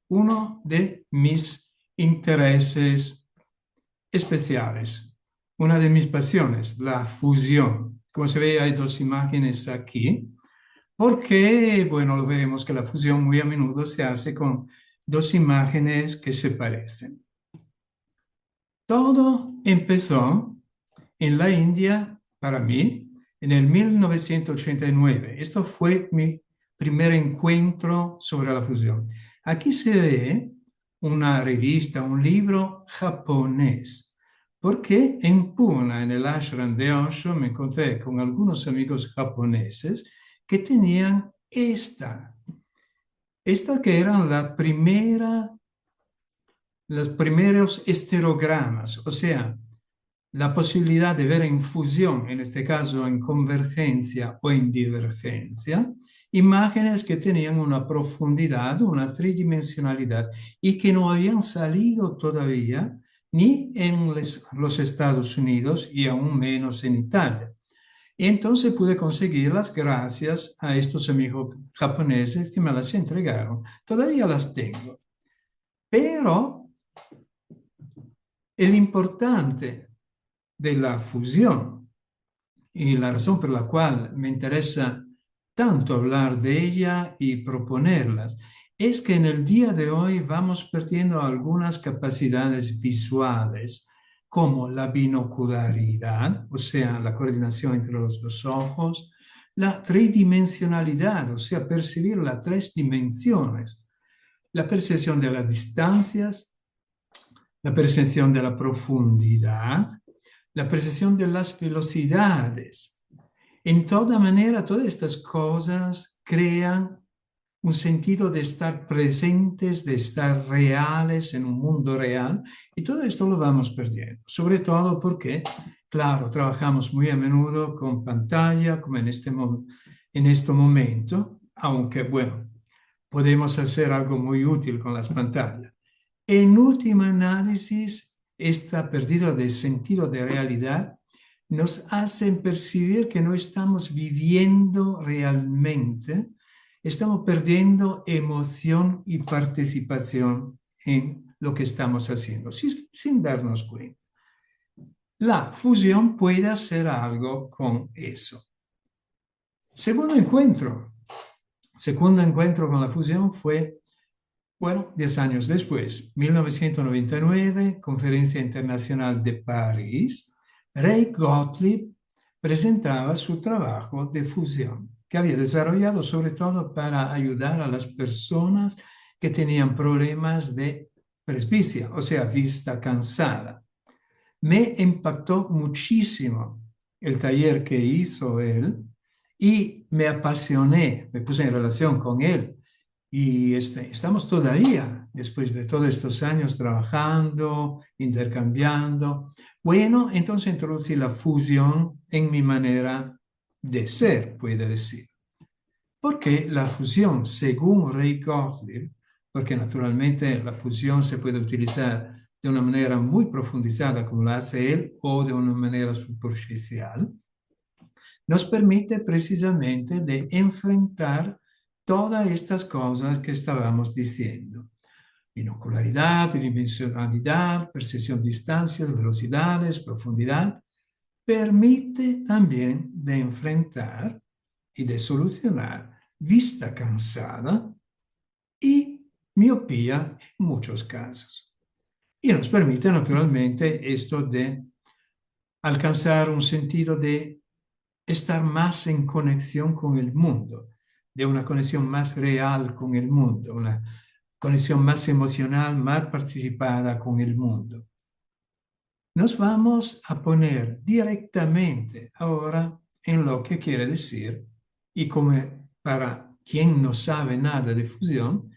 uno de mis intereses especiales, una de mis pasiones, la fusión. Como se ve, hay dos imágenes aquí, porque, bueno, lo veremos que la fusión muy a menudo se hace con dos imágenes que se parecen. Todo empezó en la India, para mí, en el 1989. Esto fue mi primer encuentro sobre la fusión. Aquí se ve una revista, un libro japonés, porque en Pune, en el ashram de Osho, me encontré con algunos amigos japoneses que tenían esta que eran los primeros estereogramas, o sea, la posibilidad de ver en fusión, en este caso en convergencia o en divergencia, imágenes que tenían una profundidad, una tridimensionalidad y que no habían salido todavía ni en los Estados Unidos y aún menos en Italia. Y entonces pude conseguirlas gracias a estos amigos japoneses que me las entregaron. Todavía las tengo. Pero el importante de la fusión y la razón por la cual me interesa tanto hablar de ella y proponerlas es que en el día de hoy vamos perdiendo algunas capacidades visuales, como la binocularidad, o sea, la coordinación entre los dos ojos, la tridimensionalidad, o sea, percibir las tres dimensiones, la percepción de las distancias, la percepción de la profundidad, la percepción de las velocidades. En toda manera, todas estas cosas crean un sentido de estar presentes, de estar reales en un mundo real, y todo esto lo vamos perdiendo, sobre todo porque, claro, trabajamos muy a menudo con pantalla, como en este momento, aunque, bueno, podemos hacer algo muy útil con las pantallas. En última análisis, esta pérdida de sentido de realidad nos hace percibir que no estamos viviendo realmente, estamos perdiendo emoción y participación en lo que estamos haciendo, sin darnos cuenta. La fusión puede hacer algo con eso. Segundo encuentro con la fusión fue, bueno, 10 años después, 1999, Conferencia Internacional de París, Ray Gottlieb presentaba su trabajo de fusión, que había desarrollado sobre todo para ayudar a las personas que tenían problemas de presbicia, o sea, vista cansada. Me impactó muchísimo el taller que hizo él y me apasioné, me puse en relación con él. Y estamos todavía, después de todos estos años, trabajando, intercambiando. Bueno, entonces introducí la fusión en mi manera de ser, puede decir. Porque la fusión, según Ray Gottlieb, porque naturalmente la fusión se puede utilizar de una manera muy profundizada como la hace él o de una manera superficial, nos permite precisamente de enfrentar todas estas cosas que estábamos diciendo. Binocularidad, dimensionalidad, percepción de distancias, velocidades, profundidad, permite también de enfrentar y de solucionar vista cansada y miopía en muchos casos. Y nos permite naturalmente esto de alcanzar un sentido de estar más en conexión con el mundo, de una conexión más real con el mundo, una conexión más emocional, más participada con el mundo. Nos vamos a poner directamente ahora en lo que quiere decir, y como para quien no sabe nada de fusión,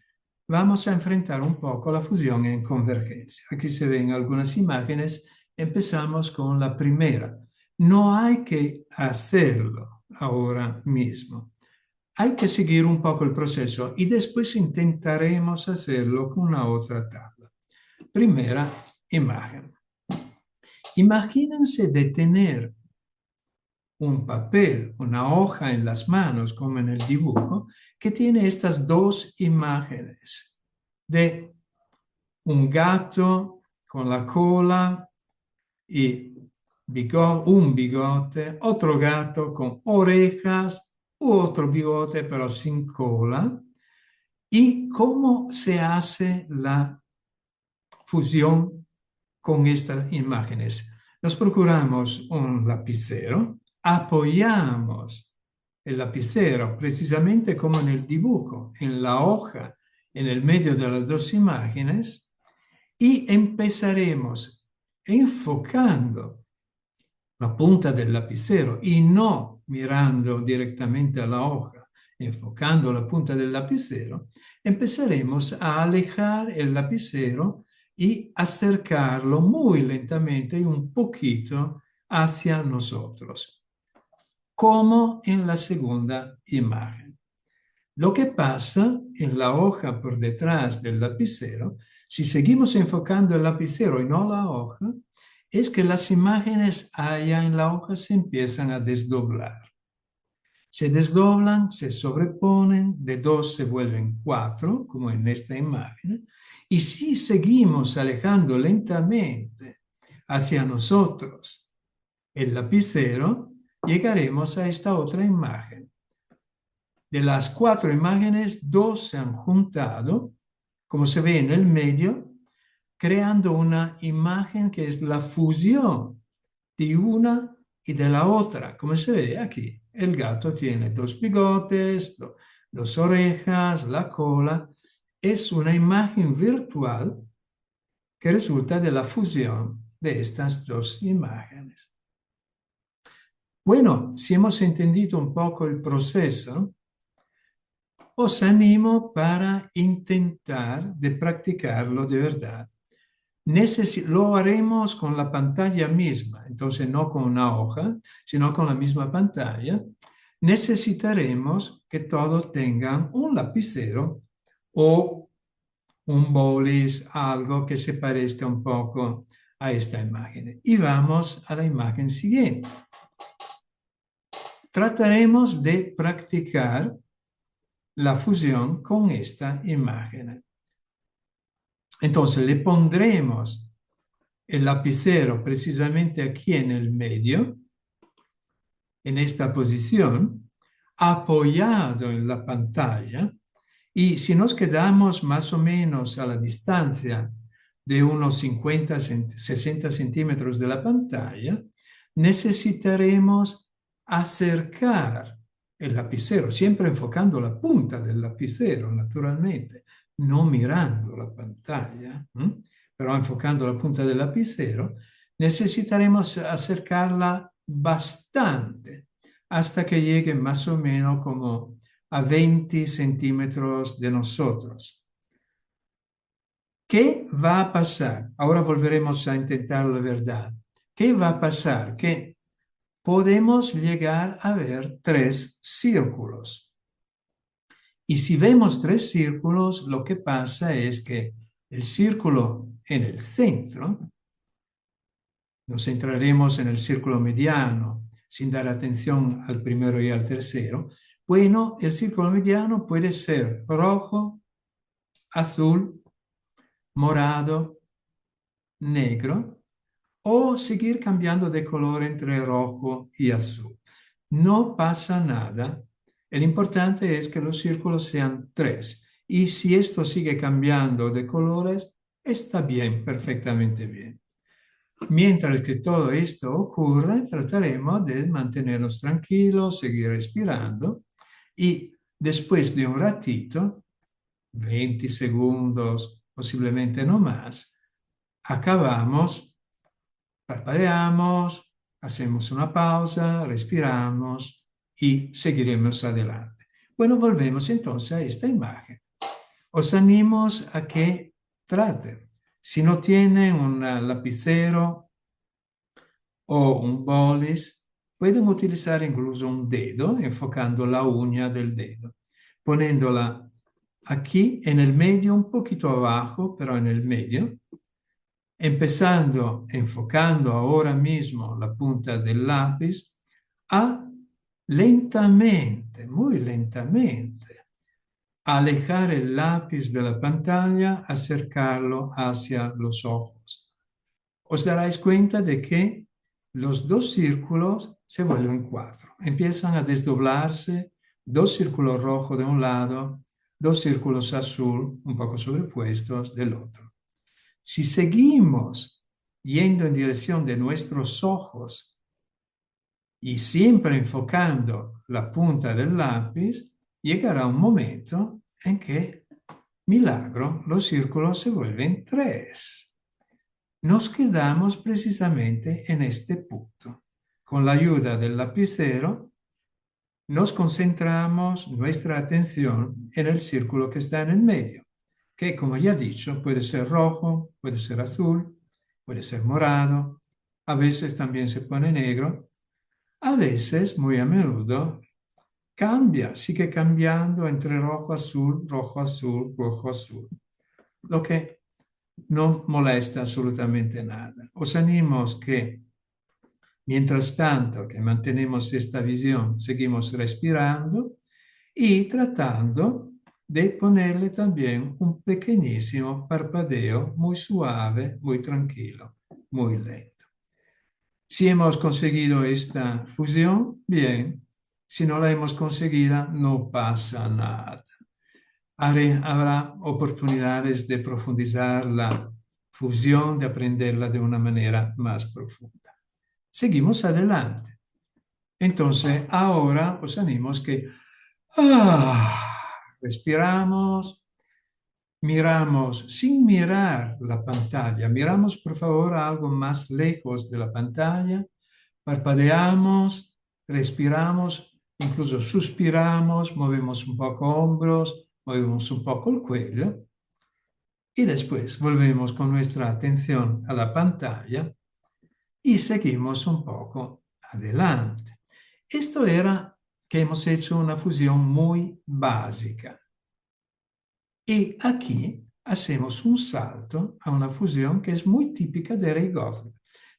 vamos a enfrentar un poco la fusión en convergencia. Aquí se ven algunas imágenes. Empezamos con la primera. No hay que hacerlo ahora mismo. Hay que seguir un poco el proceso y después intentaremos hacerlo con una otra tabla. Primera imagen. Imagínense de tener un papel, una hoja en las manos, como en el dibujo, que tiene estas dos imágenes. de un gato con la cola y un bigote, otro gato con orejas, otro bigote pero sin cola. ¿Y cómo se hace la fusión con estas imágenes? Nos procuramos un lapicero, apoyamos el lapicero precisamente como en el dibujo, en la hoja, en el medio de las dos imágenes, y empezaremos enfocando la punta del lapicero y no mirando directamente a la hoja, enfocando la punta del lapicero, empezaremos a alejar el lapicero y acercarlo muy lentamente y un poquito hacia nosotros, como en la segunda imagen. Lo que pasa en la hoja por detrás del lapicero, si seguimos enfocando el lapicero y no la hoja, es que las imágenes allá en la hoja se empiezan a desdoblar. Se desdoblan, se sobreponen, de 2 se vuelven 4, como en esta imagen, y si seguimos alejando lentamente hacia nosotros el lapicero, llegaremos a esta otra imagen. De las 4 imágenes, 2 se han juntado, como se ve en el medio, creando una imagen que es la fusión de una y de la otra. Como se ve aquí, el gato tiene 2 bigotes, 2 orejas, la cola. Es una imagen virtual que resulta de la fusión de estas 2 imágenes. Bueno, si hemos entendido un poco el proceso, os animo para intentar de practicarlo de verdad. Lo haremos con la pantalla misma, entonces no con una hoja, sino con la misma pantalla. Necesitaremos que todos tengan un lapicero o un bolis, algo que se parezca un poco a esta imagen. Y vamos a la imagen siguiente. Trataremos de practicar la fusión con esta imagen. Entonces le pondremos el lapicero precisamente aquí en el medio, en esta posición, apoyado en la pantalla, y si nos quedamos más o menos a la distancia de unos 50, 60 centímetros de la pantalla, necesitaremos acercar el lapicero, siempre enfocando la punta del lapicero, naturalmente, no mirando la pantalla, pero enfocando la punta del lapicero, necesitaremos acercarla bastante hasta que llegue más o menos como a 20 centímetros de nosotros. ¿Qué va a pasar? Ahora volveremos a intentar la verdad. ¿Qué va a pasar? Que podemos llegar a ver 3 círculos. Y si vemos 3 círculos, lo que pasa es que el círculo en el centro, nos centraremos en el círculo mediano, sin dar atención al primero y al tercero. Bueno, el círculo mediano puede ser rojo, azul, morado, negro, o seguir cambiando de color entre rojo y azul. No pasa nada. El importante es que los círculos sean 3. Y si esto sigue cambiando de colores, está bien, perfectamente bien. Mientras que todo esto ocurre, trataremos de mantenernos tranquilos, seguir respirando y después de un ratito, 20 segundos, posiblemente no más, acabamos, parpadeamos, hacemos una pausa, respiramos y seguiremos adelante. Bueno, volvemos entonces a esta imagen. Os animo a que traten. Si no tienen un lapicero o un bolis, pueden utilizar incluso un dedo, enfocando la uña del dedo, poniéndola aquí en el medio, un poquito abajo, pero en el medio, empezando, enfocando ahora mismo la punta del lápiz, a lentamente, muy lentamente, alejar el lápiz de la pantalla, acercarlo hacia los ojos. Os daréis cuenta de que los dos círculos se vuelven cuatro. Empiezan a desdoblarse, dos círculos rojos de un lado, dos círculos azul un poco sobrepuestos del otro. Si seguimos yendo en dirección de nuestros ojos y siempre enfocando la punta del lápiz, llegará un momento en que, milagro, los círculos se vuelven tres. Nos quedamos precisamente en este punto. Con la ayuda del lapicero, nos concentramos nuestra atención en el círculo que está en el medio, que, como ya he dicho, puede ser rojo, puede ser azul, puede ser morado, a veces también se pone negro, a veces, muy a menudo, cambia, sigue cambiando entre rojo, azul, rojo, azul, rojo, azul. Lo que no molesta absolutamente nada. Os animo que, mientras tanto que mantenemos esta visión, seguimos respirando y tratando de ponerle también un pequeñísimo parpadeo muy suave, muy tranquilo, muy lento. Si hemos conseguido esta fusión, bien. Si no la hemos conseguido, no pasa nada. Habrá oportunidades de profundizar la fusión, de aprenderla de una manera más profunda. Seguimos adelante. Entonces, ahora os animo que respiramos, miramos sin mirar la pantalla. Miramos, por favor, a algo más lejos de la pantalla. Parpadeamos, respiramos, incluso suspiramos, movemos un poco hombros, movemos un poco el cuello y después volvemos con nuestra atención a la pantalla y seguimos un poco adelante. Esto era que hemos hecho una fusión muy básica. Y aquí hacemos un salto a una fusión que es muy típica de Ray Gottlieb.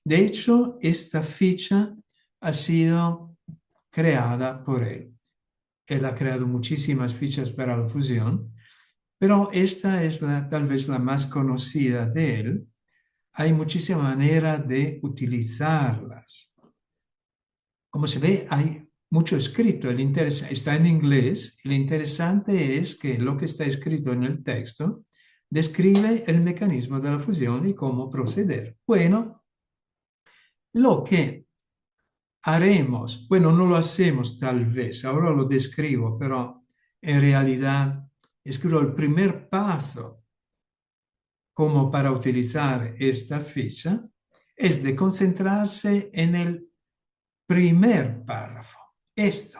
De hecho, esta ficha ha sido creada por él. Él ha creado muchísimas fichas para la fusión, pero esta es tal vez la más conocida de él. Hay muchísima manera de utilizarlas. Como se ve, hay mucho escrito. Está en inglés. Lo interesante es que lo que está escrito en el texto describe el mecanismo de la fusión y cómo proceder. Bueno, lo que haremos, bueno, no lo hacemos tal vez, ahora lo describo, pero en realidad escribo el primer paso como para utilizar esta ficha, es de concentrarse en el primer párrafo. Esto,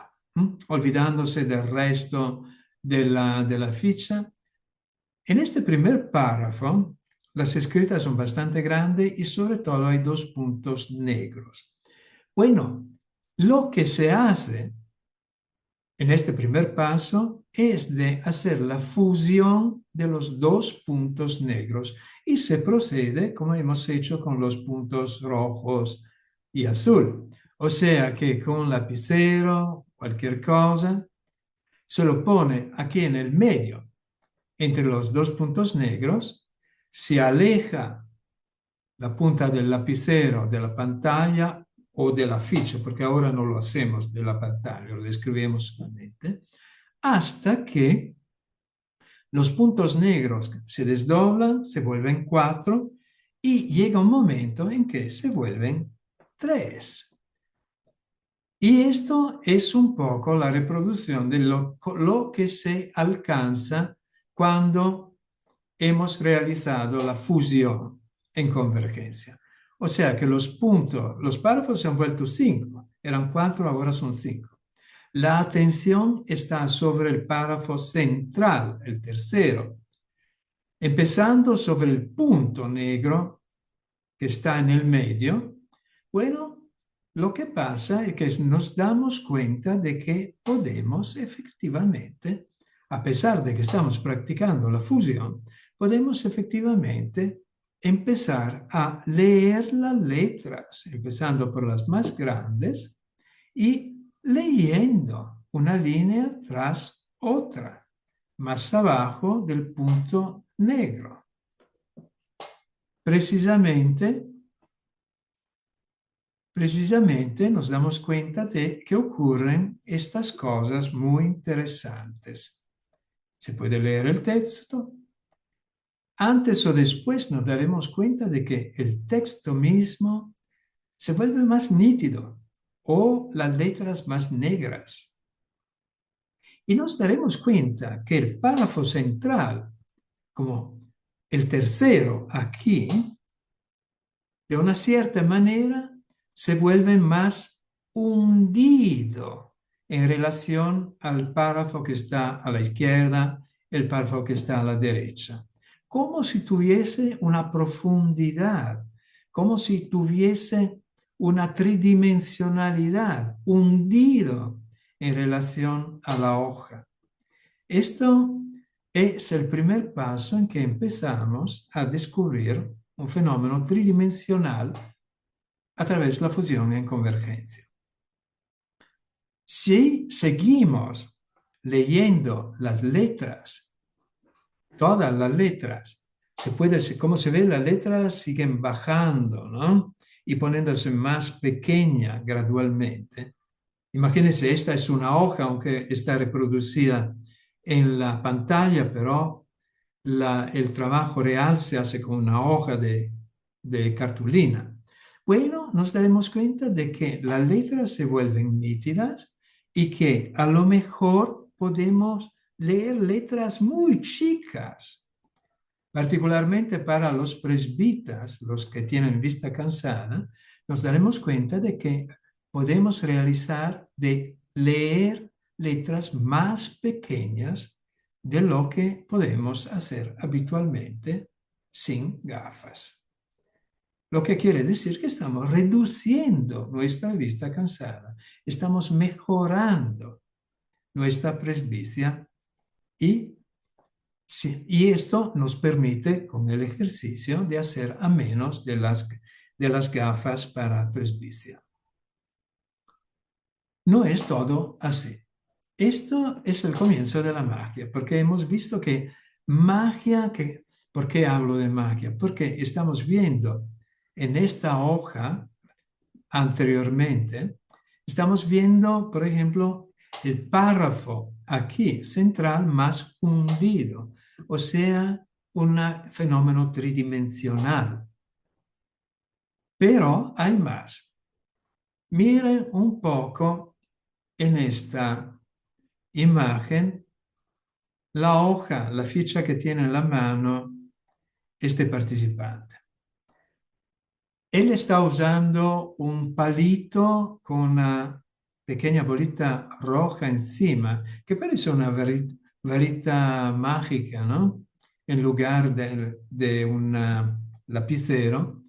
olvidándose del resto de la ficha. En este primer párrafo, las escritas son bastante grandes y sobre todo hay dos puntos negros. Bueno, lo que se hace en este primer paso es de hacer la fusión de los dos puntos negros y se procede como hemos hecho con los puntos rojos y azul. O sea que con lapicero, cualquier cosa, se lo pone aquí en el medio, entre los dos puntos negros, se aleja la punta del lapicero de la pantalla o de la ficha, porque ahora no lo hacemos de la pantalla, lo describimos solamente, hasta que los puntos negros se desdoblan, se vuelven cuatro y llega un momento en que se vuelven tres. Y esto es un poco la reproducción de lo que se alcanza cuando hemos realizado la fusión en convergencia. O sea que los puntos, los párrafos se han vuelto 5, eran 4, ahora son 5. La atención está sobre el párrafo central, el tercero, empezando sobre el punto negro que está en el medio. Bueno, lo que pasa es que nos damos cuenta de que podemos efectivamente, a pesar de que estamos practicando la fusión, podemos efectivamente empezar a leer las letras, empezando por las más grandes y leyendo una línea tras otra. más abajo del punto negro. Precisamente nos damos cuenta de que ocurren estas cosas muy interesantes. Se puede leer el texto. Antes o después nos daremos cuenta de que el texto mismo se vuelve más nítido o las letras más negras. Y nos daremos cuenta que el párrafo central, como el tercero aquí, de una cierta manera se vuelve más hundido en relación al párrafo que está a la izquierda, el párrafo que está a la derecha. Como si tuviese una profundidad, como si tuviese una tridimensionalidad, hundido en relación a la hoja. Esto es el primer paso en que empezamos a descubrir un fenómeno tridimensional a través de la fusión en convergencia. Si seguimos leyendo las letras, todas las letras, como se ve, las letras siguen bajando, ¿no? Y poniéndose más pequeña gradualmente. Imagínense, esta es una hoja, aunque está reproducida en la pantalla, pero el trabajo real se hace con una hoja de cartulina. Bueno, nos daremos cuenta de que las letras se vuelven nítidas y que a lo mejor podemos leer letras muy chicas, particularmente para los presbitas, los que tienen vista cansada. Nos daremos cuenta de que podemos leer letras más pequeñas de lo que podemos hacer habitualmente sin gafas. Lo que quiere decir que estamos reduciendo nuestra vista cansada, estamos mejorando nuestra presbicia y esto nos permite, con el ejercicio, de hacer a menos de las gafas para presbicia. No es todo así. Esto es el comienzo de la magia, porque hemos visto que ¿por qué hablo de magia? Porque estamos viendo en esta hoja anteriormente, estamos viendo, por ejemplo, el párrafo aquí central más hundido, o sea, un fenómeno tridimensional. Pero hay más. Miren un poco en esta imagen la hoja, la ficha que tiene en la mano este participante. Él está usando un palito con una pequeña bolita roja encima, que parece una varita mágica, ¿no? En lugar de un lapicero,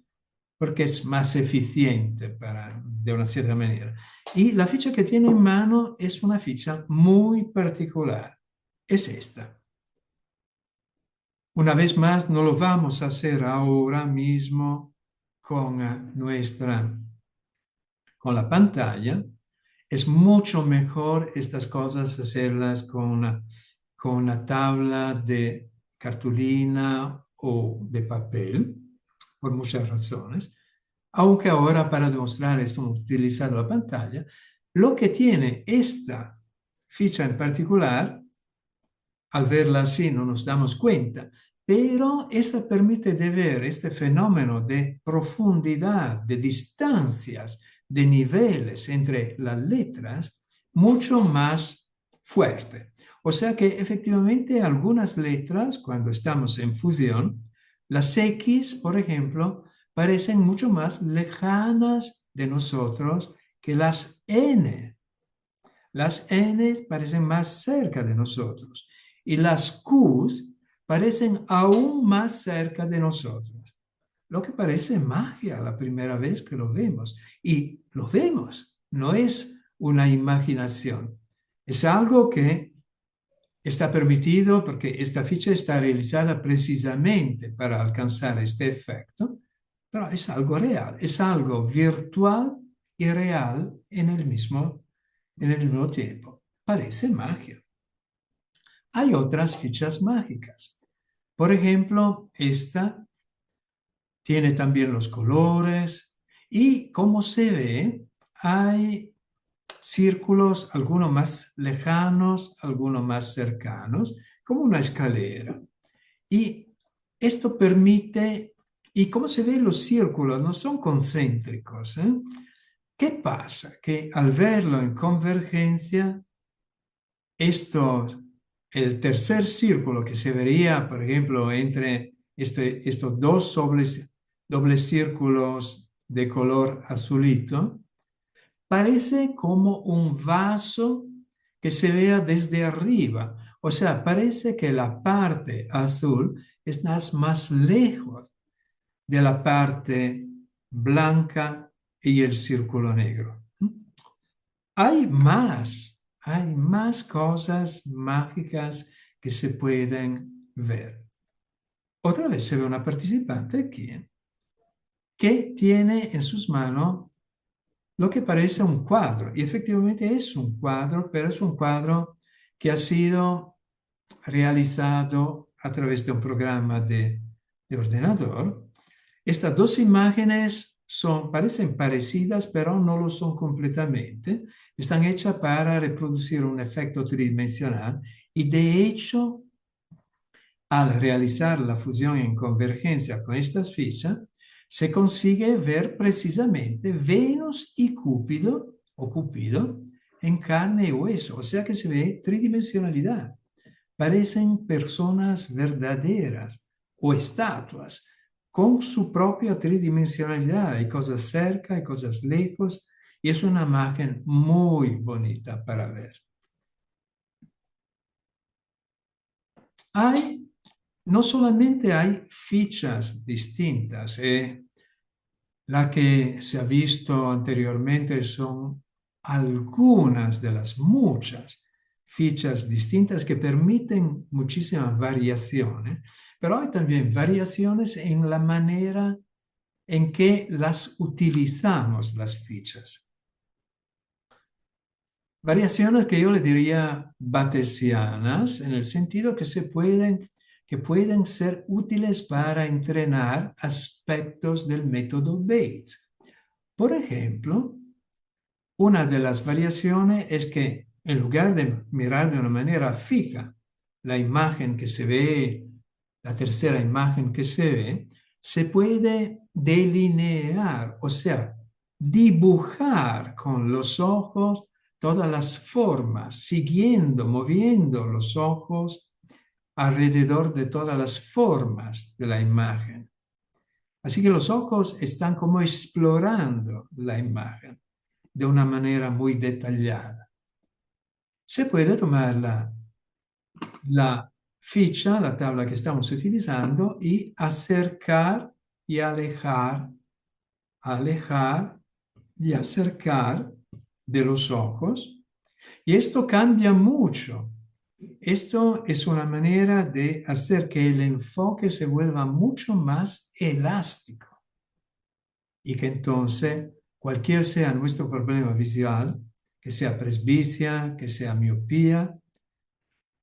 porque es más eficiente de una cierta manera. Y la ficha que tiene en mano es una ficha muy particular. Es esta. Una vez más, no lo vamos a hacer ahora mismo con la pantalla. Es mucho mejor estas cosas hacerlas con una tabla de cartulina o de papel, por muchas razones. Aunque ahora para demostrar esto hemos utilizado la pantalla. Lo que tiene esta ficha en particular, al verla así no nos damos cuenta, pero esta permite de ver este fenómeno de profundidad, de distancias, de niveles entre las letras mucho más fuerte. O sea que efectivamente algunas letras, cuando estamos en fusión, las X, por ejemplo, parecen mucho más lejanas de nosotros que las N. Las N parecen más cerca de nosotros y las Qs parecen aún más cerca de nosotros. Lo que parece magia la primera vez que lo vemos. Y lo vemos, no es una imaginación. Es algo que está permitido porque esta ficha está realizada precisamente para alcanzar este efecto, pero es algo real, es algo virtual y real en el mismo tiempo. Parece magia. Hay otras fichas mágicas. Por ejemplo, esta tiene también los colores y como se ve, hay círculos, algunos más lejanos, algunos más cercanos, como una escalera. Y esto permite, y como se ve, los círculos no son concéntricos, ¿eh? ¿Qué pasa? Que al verlo en convergencia, esto, el tercer círculo que se vería, por ejemplo, entre estos dos dobles círculos de color azulito, parece como un vaso que se vea desde arriba. O sea, parece que la parte azul está más lejos de la parte blanca y el círculo negro. Hay más cosas mágicas que se pueden ver. Otra vez se ve una participante aquí que tiene en sus manos lo que parece un cuadro. Y efectivamente es un cuadro, pero es un cuadro que ha sido realizado a través de un programa de ordenador. Estas dos imágenes parecen parecidas, pero no lo son completamente. Están hechas para reproducir un efecto tridimensional y de hecho, al realizar la fusión en convergencia con estas fichas, se consigue ver precisamente Venus y Cúpido, o Cupido, en carne y hueso, o sea que se ve tridimensionalidad. Parecen personas verdaderas o estatuas con su propia tridimensionalidad. Hay cosas cerca, hay cosas lejos, y es una imagen muy bonita para ver. Hay no solamente hay fichas distintas, la que se ha visto anteriormente son algunas de las muchas fichas distintas que permiten muchísimas variaciones, pero hay también variaciones en la manera en que las utilizamos las fichas. Variaciones que yo le diría batesianas, en el sentido que pueden ser útiles para entrenar aspectos del método Bates. Por ejemplo, una de las variaciones es que en lugar de mirar de una manera fija la imagen que se ve, la tercera imagen que se ve, se puede delinear, o sea, dibujar con los ojos todas las formas, siguiendo, moviendo los ojos alrededor de todas las formas de la imagen. Así que los ojos están como explorando la imagen de una manera muy detallada. Se puede tomar la ficha, la tabla que estamos utilizando, y acercar y alejar, alejar y acercar de los ojos. Y esto cambia mucho. Esto es una manera de hacer que el enfoque se vuelva mucho más elástico y que entonces cualquier sea nuestro problema visual, que sea presbicia, que sea miopía,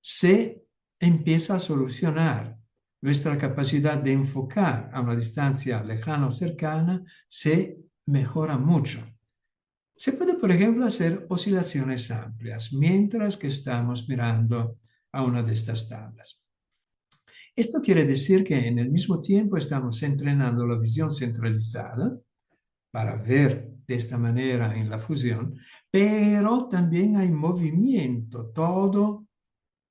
se empieza a solucionar. Nuestra capacidad de enfocar a una distancia lejana o cercana se mejora mucho. Se puede, por ejemplo, hacer oscilaciones amplias mientras que estamos mirando a una de estas tablas. Esto quiere decir que en el mismo tiempo estamos entrenando la visión centralizada para ver de esta manera en la fusión, pero también hay movimiento todo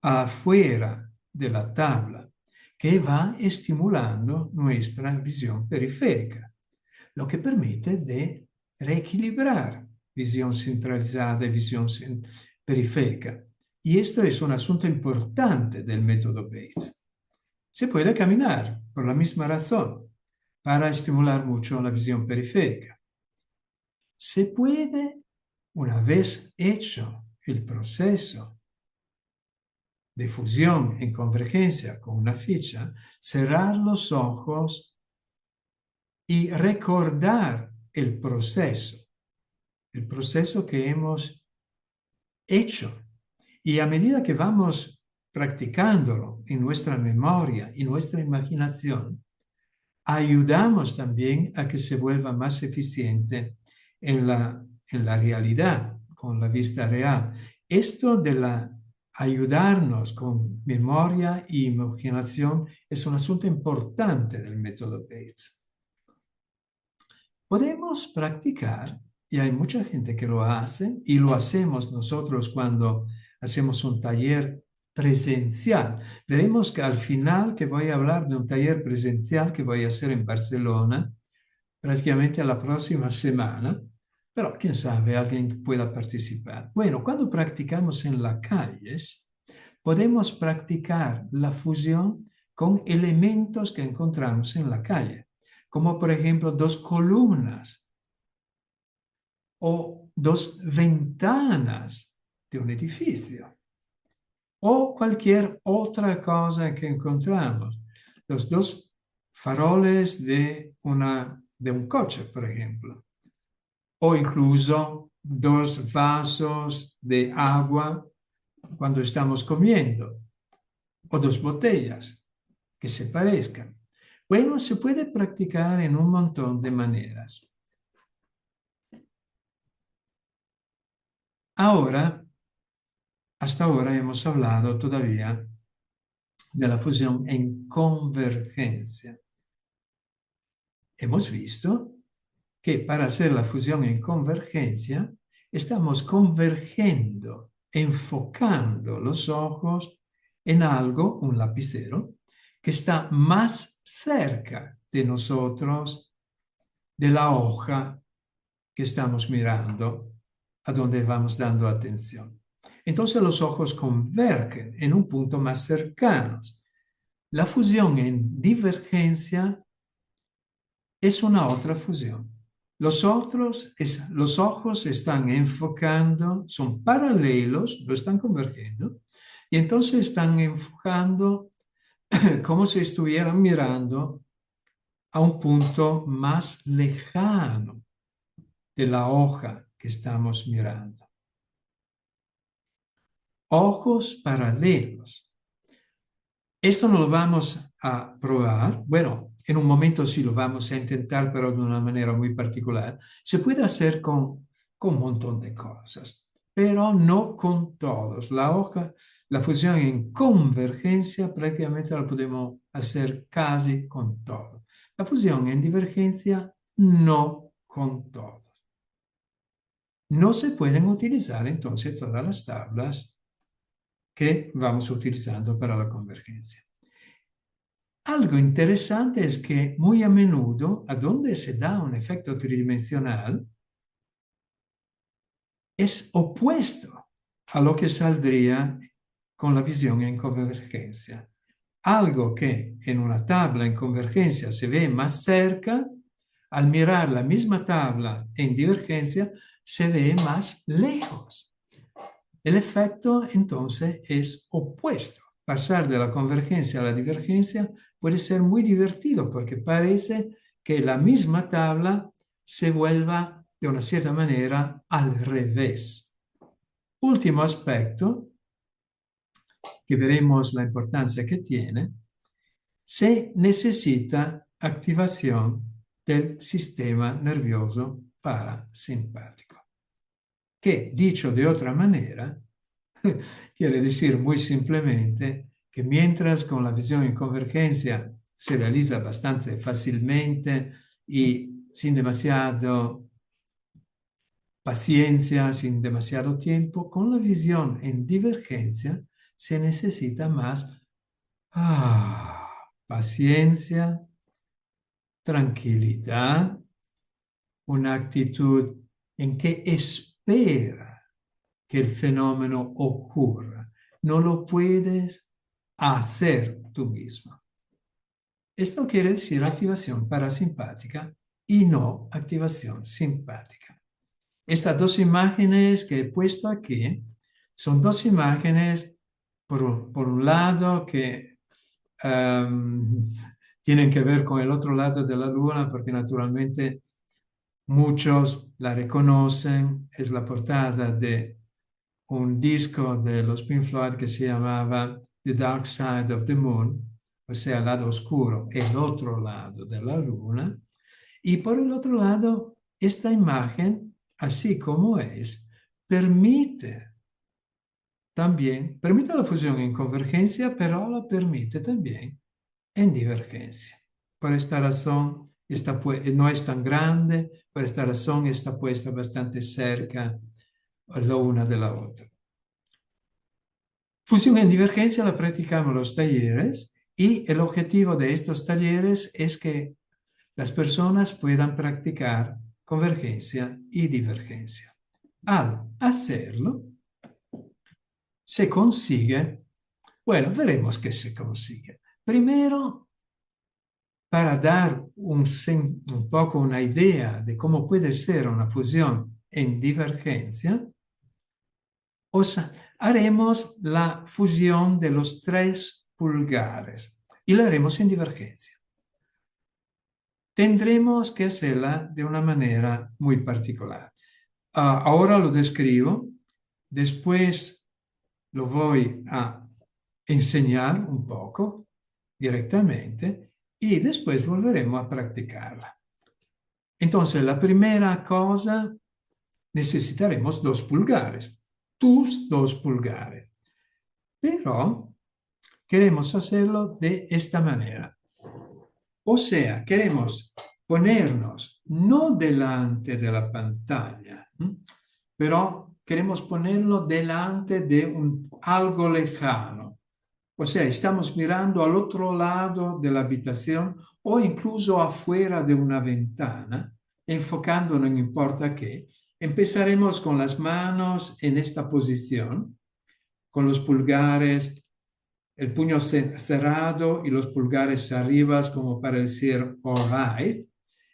afuera de la tabla que va estimulando nuestra visión periférica, lo que permite de reequilibrar visión centralizada y visión periférica. Y esto es un asunto importante del método Bates. Se puede caminar por la misma razón para estimular mucho la visión periférica. Se puede, una vez hecho el proceso de fusión en convergencia con una ficha, cerrar los ojos y recordar el proceso que hemos hecho. Y a medida que vamos practicándolo en nuestra memoria y nuestra imaginación, ayudamos también a que se vuelva más eficiente en la realidad, con la vista real. Esto de ayudarnos con memoria y imaginación es un asunto importante del método Bates. Podemos practicar, y hay mucha gente que lo hace, y lo hacemos nosotros cuando hacemos un taller presencial. Veremos que al final que voy a hablar de un taller presencial que voy a hacer en Barcelona, prácticamente la próxima semana, pero quién sabe, alguien pueda participar. Bueno, cuando practicamos en las calles, podemos practicar la fusión con elementos que encontramos en la calle, como por ejemplo dos columnas o dos ventanas de un edificio o cualquier otra cosa que encontramos. Los dos faroles de un coche, por ejemplo, o incluso dos vasos de agua cuando estamos comiendo, o dos botellas que se parezcan. Bueno, se puede practicar en un montón de maneras. Ahora, hasta ahora hemos hablado todavía de la fusión en convergencia. Hemos visto que para hacer la fusión en convergencia, estamos convergiendo, enfocando los ojos en algo, un lapicero, que está más cerca de nosotros, de la hoja que estamos mirando, a donde vamos dando atención. Entonces los ojos convergen en un punto más cercano. La fusión en divergencia es una otra fusión. Los ojos están enfocando, son paralelos, no están convergiendo, y entonces están enfocando como si estuvieran mirando a un punto más lejano de la hoja que estamos mirando. Ojos paralelos. Esto no lo vamos a probar. Bueno, en un momento sí lo vamos a intentar, pero de una manera muy particular. Se puede hacer con un montón de cosas, pero no con todos. La fusión en convergencia prácticamente la podemos hacer casi con todo. La fusión en divergencia no con todo. No se pueden utilizar entonces todas las tablas que vamos utilizando para la convergencia. Algo interesante es que muy a menudo, a donde se da un efecto tridimensional, es opuesto a lo que saldría con la visión en convergencia. Algo que en una tabla en convergencia se ve más cerca, al mirar la misma tabla en divergencia, se ve más lejos. El efecto entonces es opuesto. Pasar de la convergencia a la divergencia puede ser muy divertido porque parece que la misma tabla se vuelva de una cierta manera al revés. Último aspecto, que veremos la importancia que tiene, se necesita activación del sistema nervioso parasimpático, que dicho de otra manera, quiere decir muy simplemente que mientras con la visión en convergencia se realiza bastante fácilmente y sin demasiado paciencia, sin demasiado tiempo, con la visión en divergencia se necesita más paciencia, tranquilidad, una actitud en que espera que el fenómeno ocurra. No lo puedes hacer tú mismo. Esto quiere decir activación parasimpática y no activación simpática. Estas dos imágenes que he puesto aquí son dos imágenes, por un lado, que tienen que ver con el otro lado de la luna, porque naturalmente muchos la reconocen. Es la portada de un disco de los Pink Floyd que se llamaba The Dark Side of the Moon, o sea, el lado oscuro, el otro lado de la luna. Y por el otro lado, esta imagen, así como es, permite la fusión en convergencia, pero la permite también en divergencia. Por esta razón, no es tan grande, por esta razón está puesta bastante cerca la una de la otra. Fusión en divergencia la practicamos en los talleres y el objetivo de estos talleres es que las personas puedan practicar convergencia y divergencia. Al hacerlo, se consigue, bueno, veremos qué se consigue. Primero, para dar un poco una idea de cómo puede ser una fusión en divergencia, haremos la fusión de los 3 pulgares y la haremos en divergencia. Tendremos que hacerla de una manera muy particular. Ahora lo describo, después lo voy a enseñar un poco directamente y después volveremos a practicarla. Entonces, la primera cosa, necesitaremos 2 pulgares, tus 2 pulgares. Pero queremos hacerlo de esta manera. O sea, queremos ponernos no delante de la pantalla, pero queremos ponerlo delante de algo lejano. O sea, estamos mirando al otro lado de la habitación o incluso afuera de una ventana, enfocando no importa qué. Empezaremos con las manos en esta posición, con los pulgares, el puño cerrado y los pulgares arriba como para decir all right.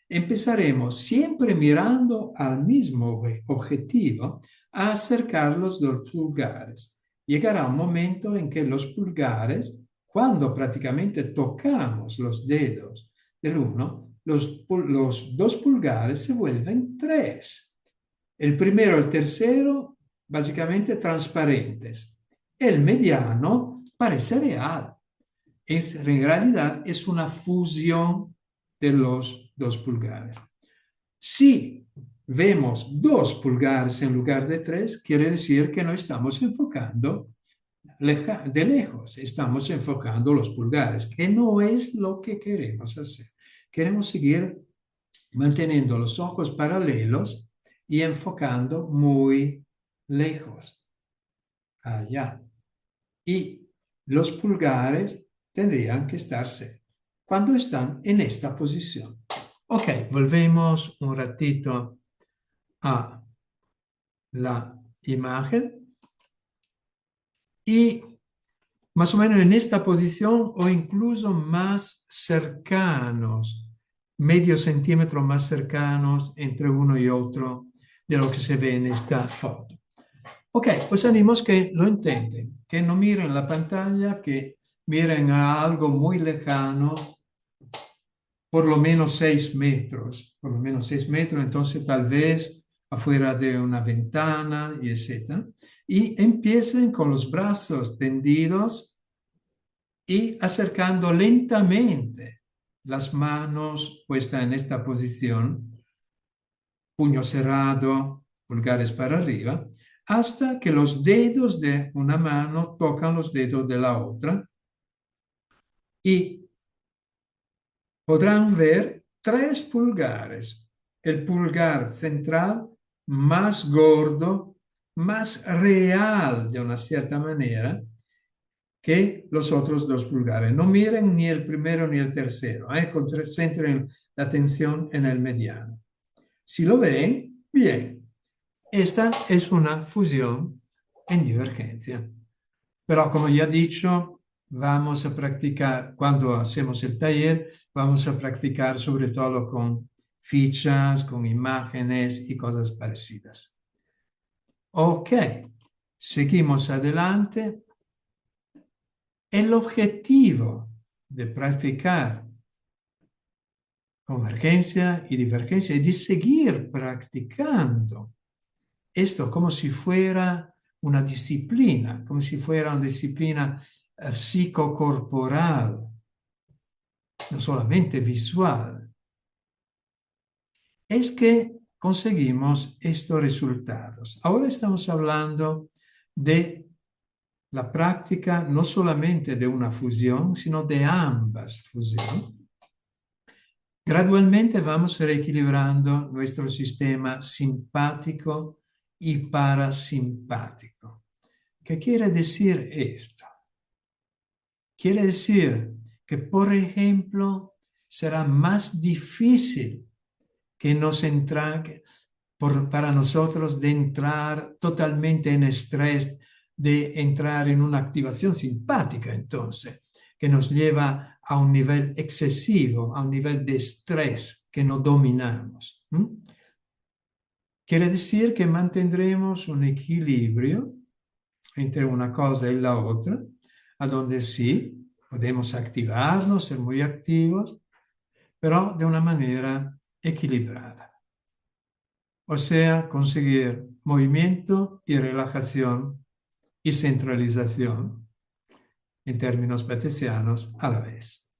Empezaremos siempre mirando al mismo objetivo a acercar los 2 pulgares. Llegará un momento en que los pulgares, cuando prácticamente tocamos los dedos del uno, los 2 pulgares se vuelven 3. El primero y el tercero, básicamente transparentes. El mediano parece real. En realidad es una fusión de los 2 pulgares. Si vemos 2 pulgares en lugar de 3, quiere decir que no estamos enfocando de lejos, estamos enfocando los pulgares, que no es lo que queremos hacer. Queremos seguir manteniendo los ojos paralelos y enfocando muy lejos, allá. Y los pulgares tendrían que estarse cuando están en esta posición. Ok, volvemos un ratito a la imagen y más o menos en esta posición o incluso más cercanos, medio centímetro más cercanos entre uno y otro de lo que se ve en esta foto. Ok, os animo a que lo intenten, que no miren la pantalla, que miren a algo muy lejano, por lo menos 6 metros, entonces tal vez afuera de una ventana y etc. Y empiecen con los brazos tendidos y acercando lentamente las manos puestas en esta posición, puño cerrado, pulgares para arriba, hasta que los dedos de una mano tocan los dedos de la otra y podrán ver 3 pulgares. El pulgar central más gordo, más real de una cierta manera que los otros 2 pulgares. No miren ni el primero ni el tercero, concentren la atención en el mediano. Si lo ven, bien. Esta es una fusión en divergencia. Pero como ya he dicho, vamos a practicar, cuando hacemos el taller, vamos a practicar sobre todo con fichas, con imágenes y cosas parecidas. Ok, seguimos adelante. El objetivo de practicar convergencia y divergencia es de seguir practicando esto como si fuera una disciplina psicocorporal, no solamente visual, es que conseguimos estos resultados. Ahora estamos hablando de la práctica no solamente de una fusión, sino de ambas fusiones. Gradualmente vamos reequilibrando nuestro sistema simpático y parasimpático. ¿Qué quiere decir esto? Quiere decir que, por ejemplo, será más difícil que para nosotros de entrar totalmente en estrés, de entrar en una activación simpática, entonces, que nos lleva a un nivel excesivo, a un nivel de estrés que no dominamos. Quiere decir que mantendremos un equilibrio entre una cosa y la otra, a donde sí podemos activarnos, ser muy activos, pero de una manera equilibrada. O sea, conseguir movimiento y relajación y centralización en términos batesianos a la vez.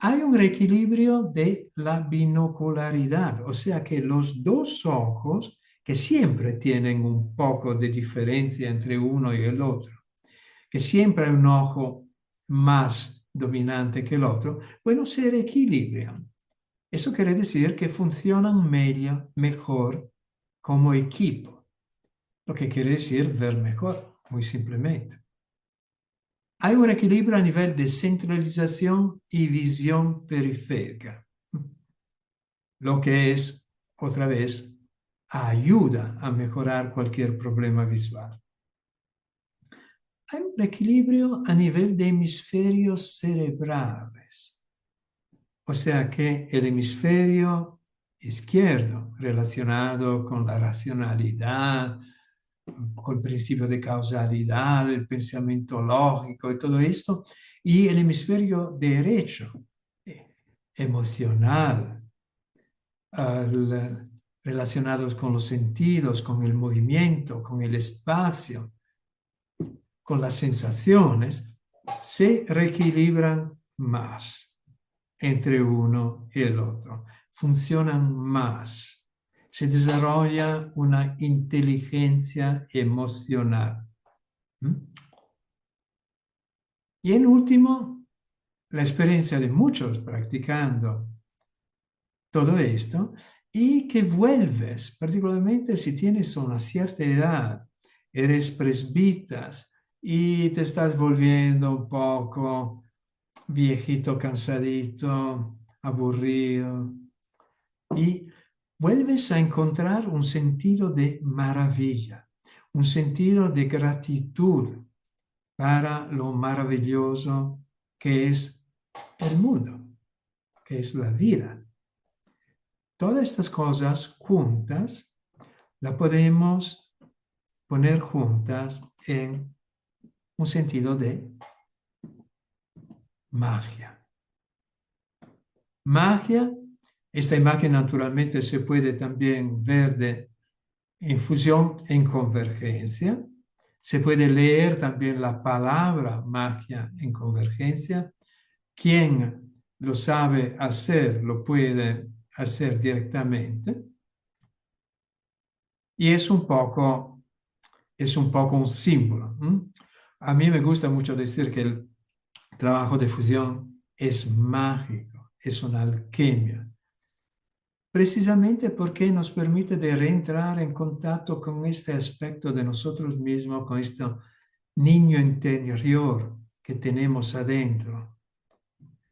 Hay un reequilibrio de la binocularidad, o sea que los dos ojos, que siempre tienen un poco de diferencia entre uno y el otro, que siempre hay un ojo más dominante que el otro, bueno, se reequilibran. Eso quiere decir que funcionan mejor como equipo, lo que quiere decir ver mejor, muy simplemente. Hay un equilibrio a nivel de centralización y visión periférica, lo que es, otra vez, ayuda a mejorar cualquier problema visual. Hay un equilibrio a nivel de hemisferios cerebrales, o sea que el hemisferio izquierdo, relacionado con la racionalidad, con el principio de causalidad, el pensamiento lógico y todo esto, y el hemisferio derecho, emocional, relacionados con los sentidos, con el movimiento, con el espacio, con las sensaciones, se reequilibran más entre uno y el otro, funcionan más, se desarrolla una inteligencia emocional. Y en último, la experiencia de muchos practicando todo esto y que vuelves, particularmente si tienes una cierta edad, eres presbitas y te estás volviendo un poco viejito, cansadito, aburrido, y vuelves a encontrar un sentido de maravilla, un sentido de gratitud para lo maravilloso que es el mundo, que es la vida. Todas estas cosas juntas las podemos poner juntas en un sentido de magia. Magia, esta imagen naturalmente se puede también ver de infusión en convergencia. Se puede leer también la palabra magia en convergencia. Quien lo sabe hacer, lo puede hacer directamente. Y es un poco un símbolo. A mí me gusta mucho decir que el trabajo de fusión es mágico, es una alquimia, precisamente porque nos permite de reentrar en contacto con este aspecto de nosotros mismos, con este niño interior que tenemos adentro,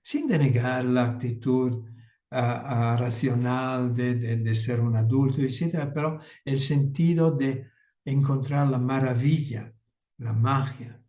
sin denegar la actitud racional de ser un adulto, etc., pero el sentido de encontrar la maravilla, la magia